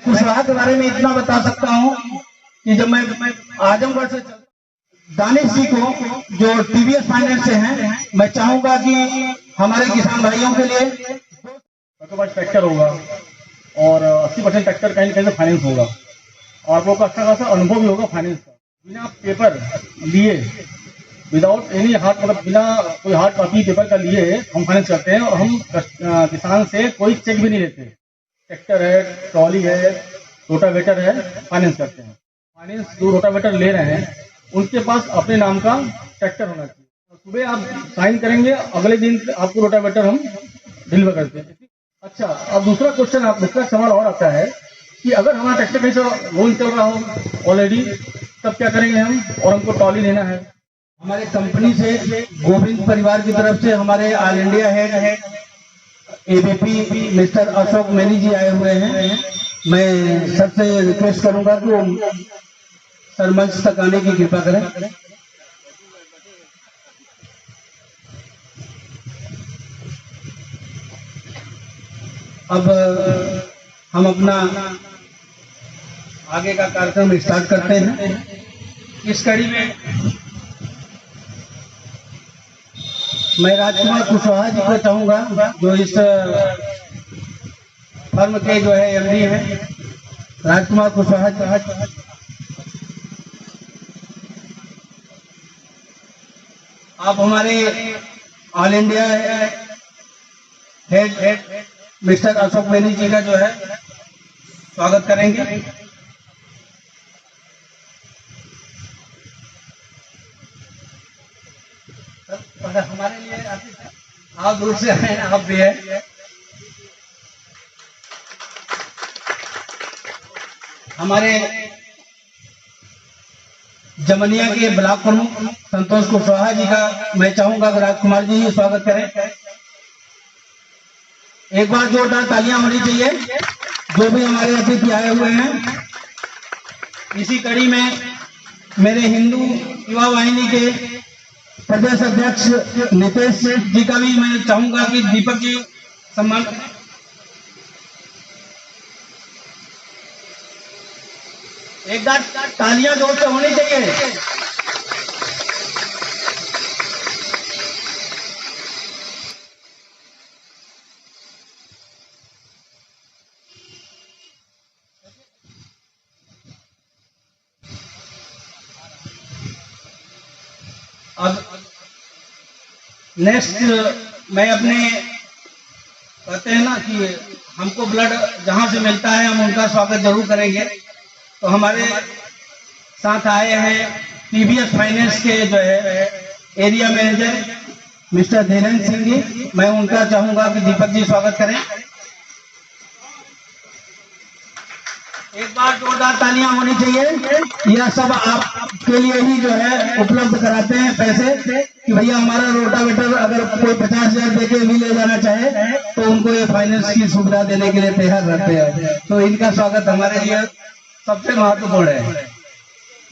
कुशवाहा के बारे में इतना बता सकता हूँ कि जब मैं आजमगढ़ से दानिश जी को जो टीवीएस फाइनेंस से हैं, मैं चाहूंगा कि हमारे किसान भाइयों के लिए आपके पास ट्रैक्टर होगा और 80% ट्रैक्टर कहीं ना कहीं से फाइनेंस होगा और आप लोग का अच्छा खासा अनुभव भी होगा फाइनेंस का। बिना पेपर लिए, विदाउट एनी हार्ड, मतलब बिना कोई हार्ड कॉपी पेपर का लिए हम फाइनेंस करते हैं और हम किसान से कोई चेक भी नहीं लेते। ट्रैक्टर है, ट्रॉली है, रोटावेटर है, फाइनेंस करते हैं। फाइनेंस जो रोटावेटर ले रहे हैं उनके पास अपने नाम का ट्रैक्टर होना चाहिए। सुबह आप साइन करेंगे, अगले दिन आपको रोटावेटर हम डिलीवर करते हैं। अच्छा, अब दूसरा सवाल और आता है कि अगर हमारा ट्रैक्टर कहीं से लोन चल रहा हो ऑलरेडी, तब क्या करेंगे हम, और हमको ट्रॉली लेना है। हमारे कंपनी से गोविंद परिवार की तरफ से हमारे all India head ABP mister Ashok Maini ji आए हुए हैं। मैं सबसे रिक्वेस्ट करूंगा कि वो सर मंच तक आने की कृपा करें। अब हम अपना आगे का कार्यक्रम स्टार्ट करते हैं। इस कड़ी में मैं राजकुमार कुशवाहा जी को चाहूंगा, जो इस फर्म के जो है एमडी हैं, राजकुमार कुशवाहा जी। आप हमारे all India head mister Ashok Maini ji का जो है स्वागत करेंगे। हमारे लिए आप दूर से आए, आप भी है। हमारे जमनिया के ब्लॉक प्रमुख संतोष कुशवाहा जी का मैं चाहूंगा कि राजकुमार जी स्वागत करें। एक बार जोरदार तालियां होनी चाहिए जो भी हमारे अतिथि आए हुए हैं। इसी कड़ी में मेरे हिंदू युवा वाहिनी के प्रदेश अध्यक्ष नितेश जी का भी मैं चाहूंगा कि दीपक जी सम्मान करें। एक बार तालियां जोर से होनी चाहिए। अब नेक्स्ट मैं अपने, कहते हैं ना कि हमको ब्लड जहां से मिलता है हम उनका स्वागत जरूर करेंगे। तो हमारे साथ आए हैं टीवीएस फाइनेंस के जो है area manager mister Dhirendra Singh ji, मैं उनका चाहूंगा कि दीपक जी स्वागत करें। एक बार जोरदार तालियां होनी चाहिए। यह सब आपके लिए ही जो है उपलब्ध कराते हैं पैसे कि भैया हमारा रोटावेटर अगर कोई 50,000 देके भी ले जाना चाहे तो उनको ये फाइनेंस की सुविधा देने के लिए तैयार रहते हैं। तो इनका स्वागत हमारे लिए सबसे महत्वपूर्ण है।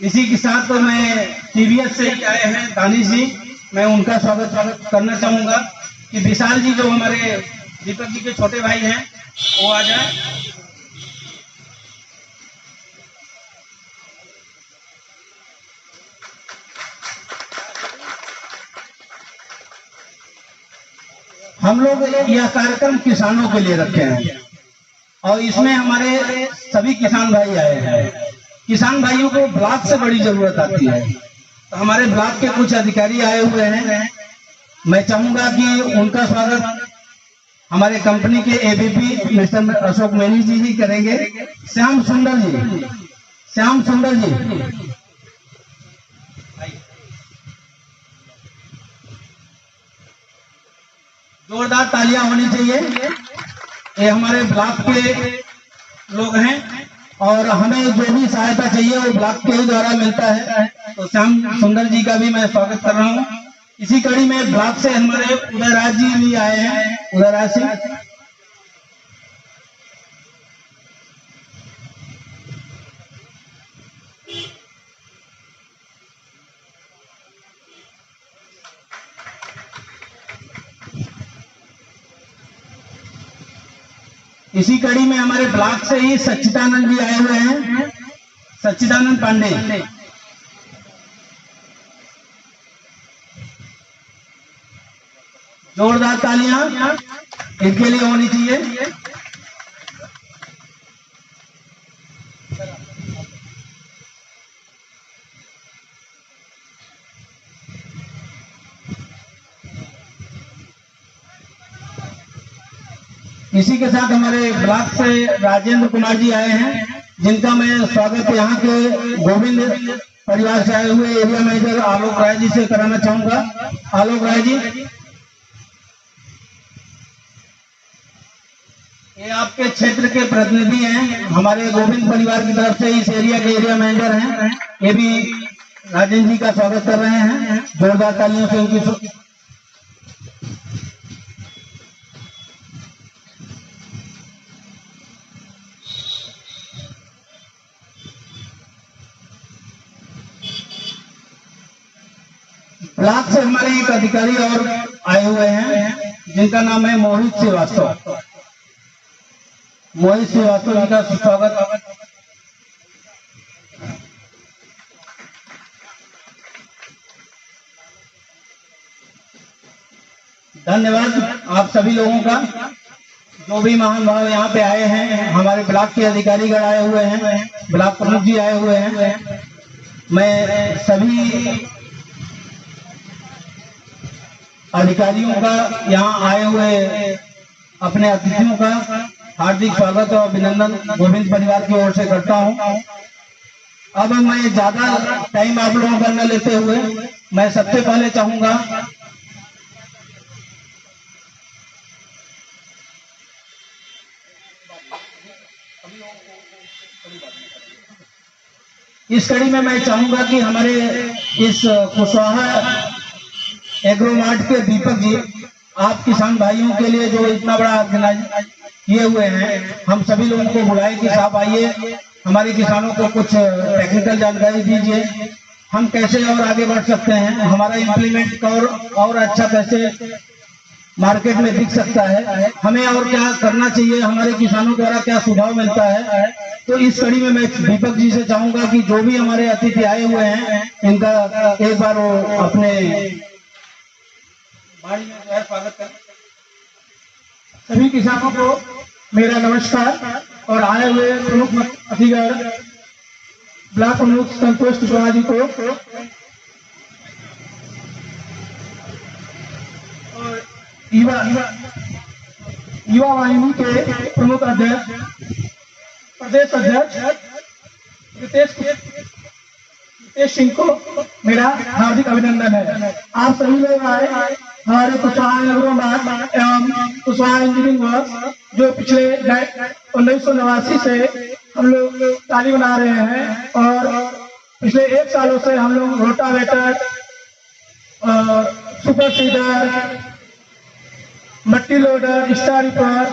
इसी के साथ तो मैं टीवीएस से ही आए हैं दानिश जी, मैं उनका स्वागत करना चाहूंगा कि विशाल जी जो हमारे दीपक जी के छोटे भाई हैं वो आ जाए। हम लोग यह कार्यक्रम किसानों के लिए रखे हैं और इसमें हमारे सभी किसान भाई आए हैं। किसान भाइयों को ब्लॉक से बड़ी जरूरत आती है, तो हमारे ब्लॉक के कुछ अधिकारी आए हुए हैं। मैं चाहूंगा कि उनका स्वागत हमारे कंपनी के एबीपी मिस्टर अशोक मैनी जी ही करेंगे। श्याम सुंदर जी, श्याम सुंदर जी, जोरदार तालियां होनी चाहिए। ये हमारे ब्लॉक के लोग हैं और हमें जो भी सहायता चाहिए वो ब्लॉक के ही द्वारा मिलता है। तो श्याम सुंदर जी का भी मैं स्वागत कर रहा हूँ। इसी कड़ी में ब्लॉक से हमारे उदयराज जी भी आए हैं, उदयराज सिंह। इसी कड़ी में हमारे ब्लॉक से ही सच्चिदानंद जी आए हुए हैं, सच्चिदानंद पांडे। जोरदार तालियां इनके लिए होनी चाहिए। इसी के साथ हमारे ब्लॉक से राजेंद्र कुमार जी आए हैं, जिनका मैं स्वागत यहाँ के गोविंद परिवार से आए हुए एरिया मैनेजर आलोक राय जी से कराना चाहूंगा। आलोक राय जी, ये आपके क्षेत्र के प्रतिनिधि हैं, हमारे गोविंद परिवार की तरफ से इस एरिया के एरिया मैनेजर हैं। ये भी राजेंद्र जी का स्वागत कर रहे हैं, जोरदार तालियों से उनकी। ब्लॉक से हमारे एक अधिकारी और आए हुए हैं, जिनका नाम है मोहित श्रीवास्तव। मोहित श्रीवास्तव जी का स्वागत। धन्यवाद आप सभी लोगों का, जो भी महान भाव यहाँ पे आए हैं। हमारे ब्लॉक के अधिकारीगण आए हुए हैं, ब्लॉक प्रमुख जी आए हुए हैं। मैं सभी अधिकारियों का, यहाँ आए हुए अपने अतिथियों का हार्दिक स्वागत और अभिनंदन गोविंद परिवार की ओर से करता हूँ। अब मैं ज्यादा टाइम आप लोगों का न लेते हुए, मैं सबसे पहले चाहूंगा इस कड़ी में मैं चाहूंगा कि हमारे इस कुशवाहा एग्रोमार्ट के दीपक जी, आप किसान भाइयों के लिए जो इतना बड़ा ऑर्गेनाइज किए हुए हैं, हम सभी लोगों को बुलाए कि साहब आइए, हमारे किसानों को कुछ टेक्निकल जानकारी दीजिए, हम कैसे और आगे बढ़ सकते हैं, हमारा इम्प्लीमेंट और अच्छा कैसे मार्केट में दिख सकता है, हमें और क्या करना चाहिए, हमारे किसानों द्वारा क्या सुझाव मिलता है। तो इस कड़ी में मैं दीपक जी से चाहूंगा कि जो भी हमारे अतिथि आए हुए हैं, इनका एक बार वो अपने वाणी में जो है स्वागत करें। सभी किसानों को मेरा नमस्कार और आए हुए प्रमुख अतिथिगण ब्लॉक प्रमुख संतोष कुशवाहा जी को और युवा वाहिनी के प्रमुख अध्यक्ष प्रदेश अध्यक्ष रितेश सिंह को मेरा हार्दिक अभिनंदन है। आप सभी लोग आए हमारे कुशवाहा एग्रोमार्ट एवं कुशवाहा इंजीनियरिंग वर्क्स, जो पिछले 1989 से हम लोग ताली बना रहे हैं और पिछले 1 सालों से हम लोग रोटावेटर, सुपर सीडर, मट्टी लोडर, स्टार रिपर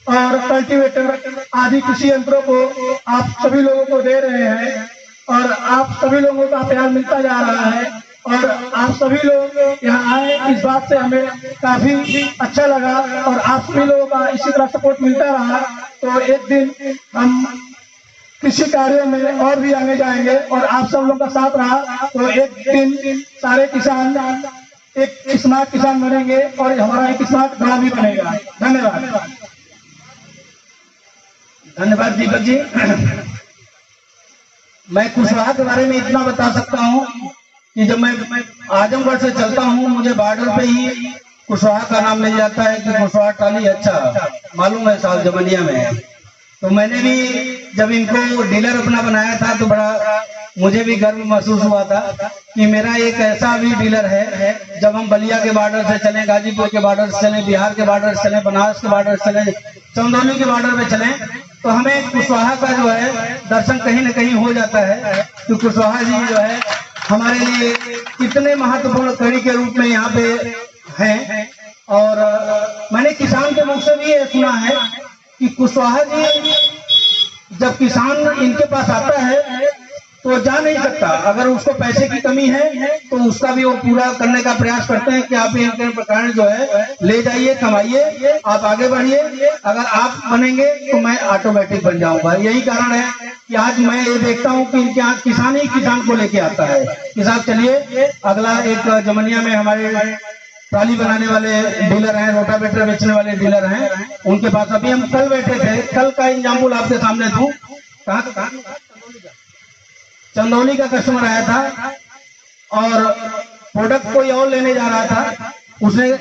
और कल्टीवेटर आदि कृषि यंत्रों को आप सभी लोगों को दे रहे हैं और आप सभी लोगों का प्यार मिलता जा रहा है और आप सभी लोग यहाँ आए, इस बात से हमें काफी अच्छा लगा और आप सभी लोगों का इसी तरह सपोर्ट मिलता रहा तो एक दिन हम कृषि कार्यों में और भी आगे जाएंगे और आप सब लोगों का साथ रहा तो एक दिन सारे किसान एक स्मार्ट किसान बनेंगे और हमारा एक स्मार्ट गांव भी बनेगा। धन्यवाद। धन्यवाद दीपक जी। मैं कुशवाहा के बारे में इतना बता सकता हूँ कि जब मैं आजमगढ़ से चलता हूँ, मुझे बॉर्डर पे ही कुशवाहा का नाम मिल जाता है कि कुशवाहा टाली अच्छा मालूम है, साल जमनिया में है। तो मैंने भी जब इनको डीलर अपना बनाया था तो बड़ा मुझे भी गर्व महसूस हुआ था कि मेरा एक ऐसा भी डीलर है। जब हम बलिया के बॉर्डर से चले, गाजीपुर के बॉर्डर से चले, बिहार के बॉर्डर से चले, बनारस के बॉर्डर से चले, चंदौली के बॉर्डर पे चले, तो हमें कुशवाहा का जो है दर्शन कहीं न कहीं हो जाता है कि कुशवाहा जी जो है हमारे लिए कितने महत्वपूर्ण कड़ी के रूप में यहाँ पे हैं। और मैंने किसान के मुख से भी ये सुना है कि कुशवाहा जी जब किसान इनके पास आता है तो जा नहीं सकता। अगर उसको पैसे की कमी है तो उसका भी वो पूरा करने का प्रयास करते हैं कि आप ये प्रकार जो है ले जाइए, कमाइए, आप आगे बढ़िए। अगर आप बनेंगे तो मैं ऑटोमेटिक बन जाऊंगा। यही कारण है कि आज मैं ये देखता हूँ कि इनके यहाँ किसान ही किसान को लेके आता है कि साहब चलिए, अगला एक जमनिया में हमारे ट्राली बनाने वाले डीलर हैं, रोटावेटर बेचने वाले डीलर हैं, उनके पास अभी हम कल बैठे थे। कल का एग्जाम्पल आपके सामने दूं। कहाँ चंदौली का कस्टमर आया था और प्रोडक्ट कोई और लेने जा रहा था।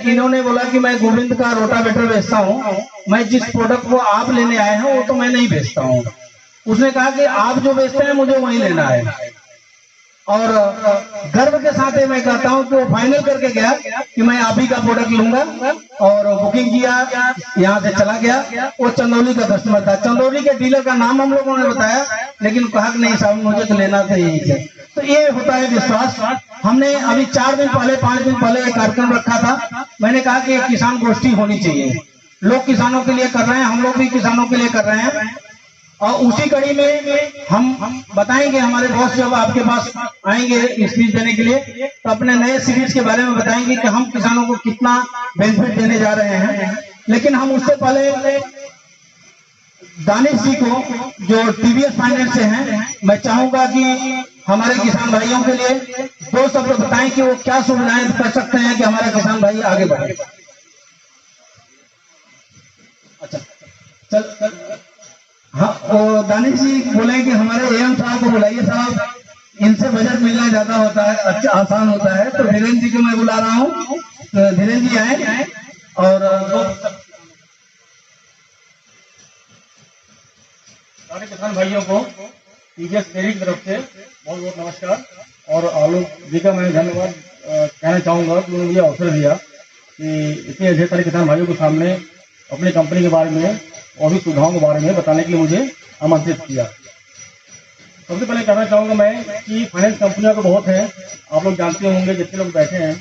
इन्होंने बोला कि मैं गोविंद का रोटावेटर बेचता हूँ, मैं जिस प्रोडक्ट को आप लेने आए हैं वो तो मैं नहीं बेचता हूँ। उसने कहा कि आप जो बेचते हैं मुझे वही लेना है। और गर्व के साथ मैं कहता हूं कि वो फाइनल करके गया कि मैं आप ही का प्रोडक्ट लूंगा, और बुकिंग किया, यहां से चला गया। वो चंदौली का कस्टमर था। चंदौली के डीलर का नाम हम लोगों ने बताया, लेकिन कहा कि नहीं साहब मुझे तो लेना था यहीं से। तो ये होता है विश्वास। हमने अभी 4 दिन पहले 5 दिन पहले एक कार्यक्रम रखा था। मैंने कहा कि एक किसान गोष्ठी होनी चाहिए। लोग किसानों के लिए कर रहे हैं, हम लोग भी किसानों के लिए कर रहे हैं। और उसी कड़ी में हम बताएंगे, हमारे बॉस जब आपके पास आएंगे स्पीच देने के लिए तो अपने नए सीरीज के बारे में बताएंगे कि हम किसानों को कितना बेनिफिट देने जा रहे हैं। लेकिन हम उससे पहले दानिश जी को, जो टीवीएस फाइनेंस से हैं, मैं चाहूंगा कि हमारे किसान भाइयों के लिए 2 शब्द बताएं कि वो क्या सुविधाएं कर सकते हैं कि हमारे किसान भाई आगे बढ़े। अच्छा चल हाँ, वो दानिश जी बोले कि हमारे एएम साहब को बुलाइए, साहब इनसे बजट मिलना ज्यादा होता है, अच्छा आसान होता है। तो धीरेन्द्र जी को मैं बुला रहा हूँ। तो धीरेन्द्र जी आए और सारे किसान भाइयों को टीवीएस डेयरी की तरफ से बहुत बहुत नमस्कार। और आलोक जी का मैं धन्यवाद कहना चाहूँगा कि उन्होंने मुझे अवसर दिया कि इतने ढेर सारे किसान भाइयों के सामने अपनी कंपनी के बारे में और भी सुविधाओं के बारे में बताने के लिए मुझे आमंत्रित किया। सबसे पहले कहना चाहूँगा मैं कि फाइनेंस कंपनियां तो बहुत हैं, आप लोग जानते होंगे, जितने लोग बैठे हैं।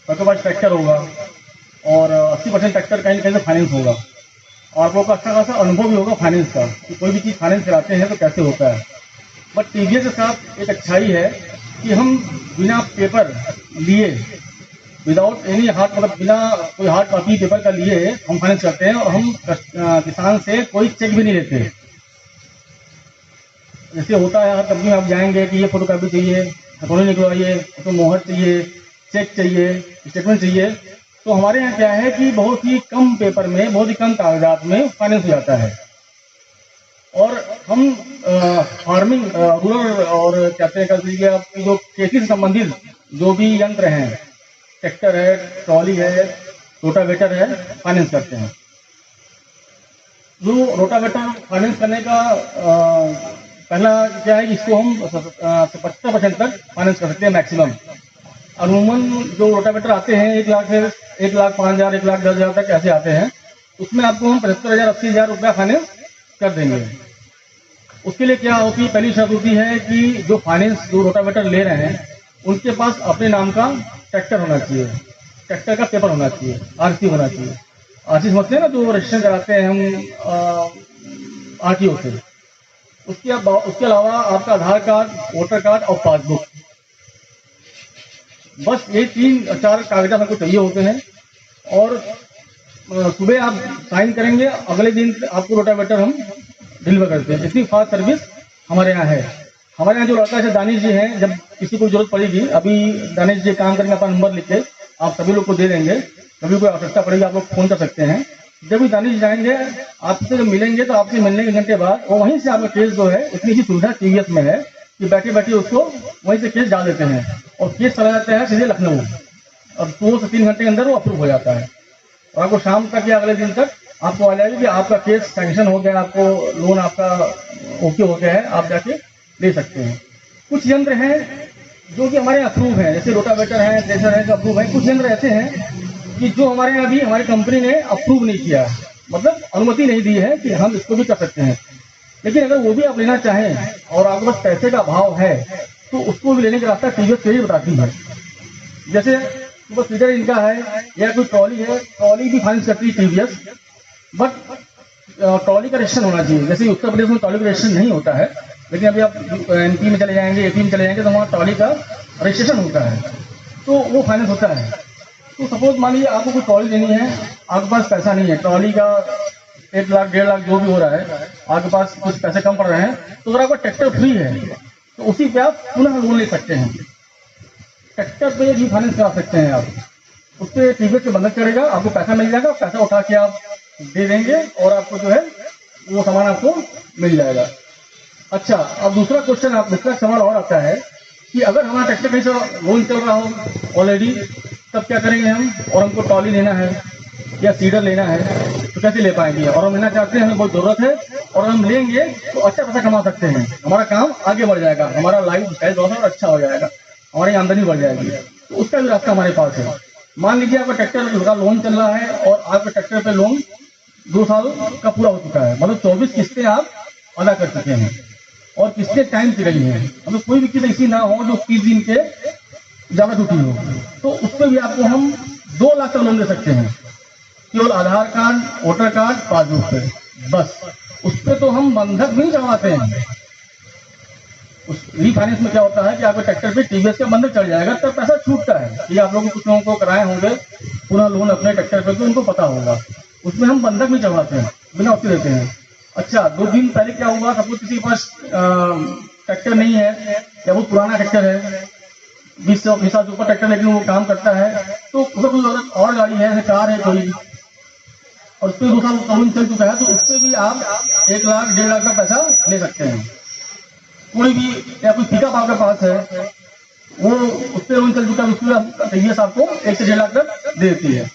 सबके पास ट्रैक्टर होगा और 80% ट्रैक्टर कहीं ना कहीं से फाइनेंस होगा, और आप लोग का अच्छा खासा अनुभव भी होगा फाइनेंस का कि कोई भी चीज़ फाइनेंस कराते हैं तो कैसे होता है। बट टीवीएस के साथ एक अच्छाई है कि हम बिना पेपर लिए, विदाउट एनी हार्ड, मतलब बिना कोई हार्ड कॉपी पेपर का लिए हम फाइनेंस करते हैं। और हम किसान से कोई चेक भी नहीं लेते। जैसे होता है हर कंपनी में आप जाएंगे कि ये फोटो कॉपी चाहिए, हथौड़ी निकलवाइए, तो मोहर चाहिए, चेक चाहिए, स्टेटमेंट चाहिए। तो हमारे यहाँ क्या है कि बहुत ही कम पेपर में, बहुत ही कम कागजात में फाइनेंस हो जाता है। और हम फार्मिंग, रूरल और कहते हैं कर दीजिए आपकी जो खेती से संबंधित जो भी यंत्र हैं, ट्रैक्टर है, ट्रॉली है, रोटावेटर है, फाइनेंस करते हैं। जो रोटावेटर फाइनेंस करने का पहला क्या है कि इसको हम 70% तक फाइनेंस कर सकते हैं मैक्सिमम। अमूमन जो रोटावेटर आते हैं 1 लाख से 1,05,000, 1,10,000 तक ऐसे आते हैं, उसमें आपको हम 75,000, 80,000 रुपया फाइनेंस कर देंगे। उसके लिए क्या होती है, पहली शर्त होती है कि जो फाइनेंस जो रोटावेटर ले रहे हैं उनके पास अपने नाम का ट्रैक्टर होना चाहिए, ट्रैक्टर का पेपर होना चाहिए, आरसी होना चाहिए। आरसी समझते हैं ना, जो रजिस्ट्रेशन कराते हैं हम आरटीओ से। उसके अलावा आपका आधार कार्ड, वोटर कार्ड और पासबुक, बस ये 3-4 कागजात हमको चाहिए होते हैं। और सुबह आप साइन करेंगे, अगले दिन आपको रोटावेटर हम डिलीवर करते हैं। इतनी फास्ट सर्विस हमारे यहाँ है। हमारे यहाँ जो लड़का है दानिश जी हैं, जब किसी को जरूरत पड़ेगी, अभी दानिश जी काम करके अपना नंबर लिख के आप सभी लोग को दे देंगे। कभी कोई आवश्यकता पड़ेगी आप लोग फोन कर सकते हैं। जब भी दानिश जाएंगे, आपसे जब मिलेंगे तो आपसे मिलने के घंटे बाद वो वहीं से आपका केस जो है, इतनी ही सुविधा टीवीएस में है कि बैठे बैठे उसको वहीं से केस डाल देते हैं और केस चला जाता है सीधे लखनऊ। अब 2 से 3 घंटे के अंदर वो अप्रूव हो जाता है और आपको शाम तक या अगले दिन तक आपको आ जाएगी कि आपका केस सैंक्शन हो गया, आपको लोन आपका ओके हो गया है, आप जाके ले सकते हैं। कुछ यंत्र हैं जो कि हमारे अप्रूव हैं, जैसे रोटावेटर है, थ्रेशर है, अप्रूव है। कुछ यंत्र ऐसे हैं कि जो हमारे यहाँ अभी हमारी कंपनी ने अप्रूव नहीं किया, मतलब अनुमति नहीं दी है कि हम इसको भी कर सकते हैं। लेकिन अगर वो भी आप लेना चाहें और आपके पास पैसे का अभाव है तो उसको भी लेने का रास्ता टीवीएस क्रेडिट बताती है। जैसे बस सीडर इनका है या कोई ट्रॉली है, ट्रॉली भी फाइनेंस करती है टीवीएस, बट ट्रॉली का रजिस्ट्रेशन होना चाहिए। जैसे उत्तर प्रदेश में ट्रॉली का रजिस्ट्रेशन नहीं होता है, लेकिन अभी आप MP में चले जाएंगे, AP में चले जाएंगे तो वहाँ ट्रॉली का रजिस्ट्रेशन होता है, तो वो फाइनेंस होता है। तो सपोज मान लीजिए आपको कोई ट्रॉली लेनी है, आपके पास पैसा नहीं है, ट्रॉली का 1 लाख 1.5 लाख जो भी हो रहा है, आपके पास कुछ पैसे कम पड़ रहे हैं, तो अगर आपका ट्रैक्टर फ्री है तो उसी पे आप पुनः लोन ले सकते हैं। ट्रैक्टर पे भी फाइनेंस करा सकते हैं आप, उस पर टीवीएस पे बंधक चढ़ेगा, आपको पैसा मिल जाएगा, पैसा उठा के आप दे देंगे और आपको जो है वो सामान आपको मिल जाएगा। अच्छा, अब दूसरा सवाल और आता है कि अगर हमारा ट्रैक्टर कहीं से लोन चल रहा हो ऑलरेडी, तब क्या करेंगे हम, और हमको ट्रॉली लेना है या सीडर लेना है तो कैसे ले पाएंगे, और हम लेना चाहते हैं, हमें बहुत ज़रूरत है और हम लेंगे तो अच्छा पैसा कमा सकते हैं, हमारा काम आगे बढ़ जाएगा, हमारा लाइफ स्टाइल बहुत अच्छा हो जाएगा, हमारी आमदनी बढ़ जाएगी, तो उसका भी रास्ता हमारे पास है। मान लीजिए आपका ट्रैक्टर का लोन चल रहा है और आपके ट्रैक्टर पे लोन 2 साल का पूरा हो चुका है, मतलब 24 किस्तें आप अदा कर चुके हैं और किस्तें टाइम से गई हैं, मतलब कोई भी किस्त ऐसी ना हो जो 30 दिन के ज़्यादा टूटी हो, तो उस पर भी आपको हम 2 लाख तक लोन दे सकते हैं, केवल आधार कार्ड, वोटर कार्ड, पासबुक पे, बस। उस पर तो हम बंधक भी नहीं चढ़वाते हैं। उस रीफाइनेंस में क्या होता है कि आपके ट्रैक्टर पे टीवीएस का बंधक चढ़ जाएगा, तब पैसा छूटता है। ये आप लोगों कुछ लोगों को कराए होंगे पूरा लोन अपने ट्रैक्टर पे, तो उनको पता होगा, उसमें हम बंधक नहीं चढ़वाते हैं, बिना उसके देते हैं। अच्छा, 2 दिन पहले क्या हुआ, सपोज किसी के पास ट्रैक्टर नहीं है या वो पुराना ट्रैक्टर है, 20 साल से ऊपर ट्रैक्टर, लेकिन वो काम करता है, तो उसका कोई और गाड़ी है, कार है कोई, और उस पर 2 साल लोन चल चुका है, तो उस पर भी आप 1 लाख 1.5 लाख का पैसा ले सकते हैं। कोई भी या कोई पिकअप आपके पास है, वो उस पर लोन चल चुका है, उसमें टीवीएस आपको 1 से 1.5 लाख तक देती है।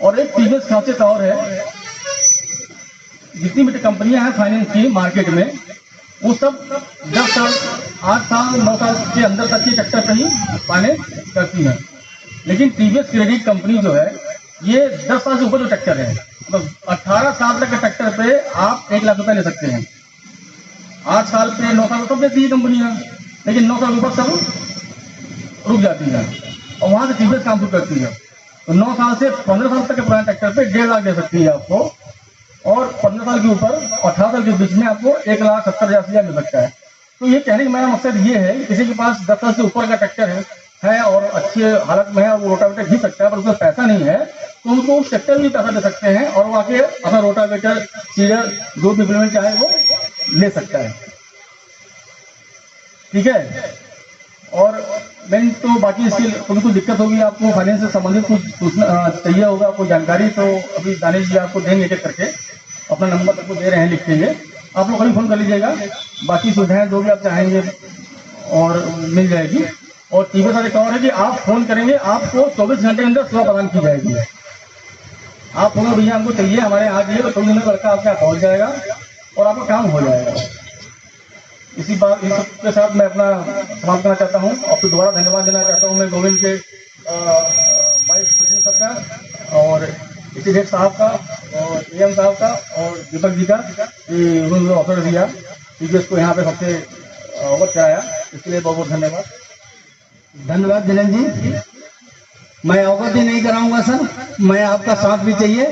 और एक टीवीएस खासियत और है, जितनी भी कंपनियां हैं फाइनेंस की मार्केट में, वो सब 10 साल 8 साल 9 साल के अंदर तक के ट्रैक्टर पर ही फाइनेंस करती है। लेकिन टीवीएस क्रेडिट कंपनी जो है, ये 10 साल से ऊपर जो ट्रैक्टर है, मतलब 18 साल तक के ट्रैक्टर पे आप 1 लाख रुपए ले सकते हैं। 8 साल पे 9 साल सब देती है कंपनियां, लेकिन 9 साल ऊपर सब रुक जाती है और वहां से टीवीएस काम शुरू करती है। तो 9 साल से 15 साल तक के पुराने ट्रैक्टर पे 1.5 लाख दे सकती है आपको, और 15 साल के ऊपर 18 साल के बीच में आपको 1,70,000 मिल सकता है। तो ये कहने का मेरा मकसद ये है कि किसी के पास 10 साल से ऊपर का ट्रैक्टर है और अच्छे हालत में है, वो रोटावेटर घिस सकता है, पर उसमें पैसा नहीं है, तो उनको उस ट्रैक्टर में पैसा दे सकते हैं और वो आके अपना रोटावेटर, सीडर जो भी इम्प्लीमेंट चाहे वो ले सकता है। ठीक है, और मैंने तो बाकी इसकी कोई दिक्कत होगी, आपको फाइनेंस से संबंधित कुछ पूछना चाहिए होगा, कोई जानकारी, तो अभी दानिश जी आपको देंगे एक करके, अपना नंबर आपको दे रहे हैं, लिख के आप लोग कभी फोन कर लीजिएगा, बाकी सुविधाएं जो भी आप चाहेंगे और मिल जाएगी। और टीवी साथ एक और है कि आप फोन करेंगे, आपको 24 घंटे के अंदर सेवा प्रदान की जाएगी। आप फोन भैया हमको चाहिए, हमारे यहाँ आइए, तो 24 घंटे लड़का आपके यहाँ पहुँच जाएगा और आपका काम हो जाएगा। इसी बात इन सब के साथ मैं अपना समाप्त करना चाहता हूँ। आपको दोबारा धन्यवाद देना चाहता हूँ मैं गोविंद के वाइस प्रेसिडेंट सर का और इसी हेड साहब का और AM साहब का और दीपक जी का, कि उन्होंने ऑफर दिया टीवीएस को यहाँ पे सबसे अवगत कराया, इसके लिए बहुत बहुत धन्यवाद। धन्यवाद दिनेश जी। मैं अवगत ही नहीं कराऊंगा सर, मैं आपका साथ भी चाहिए।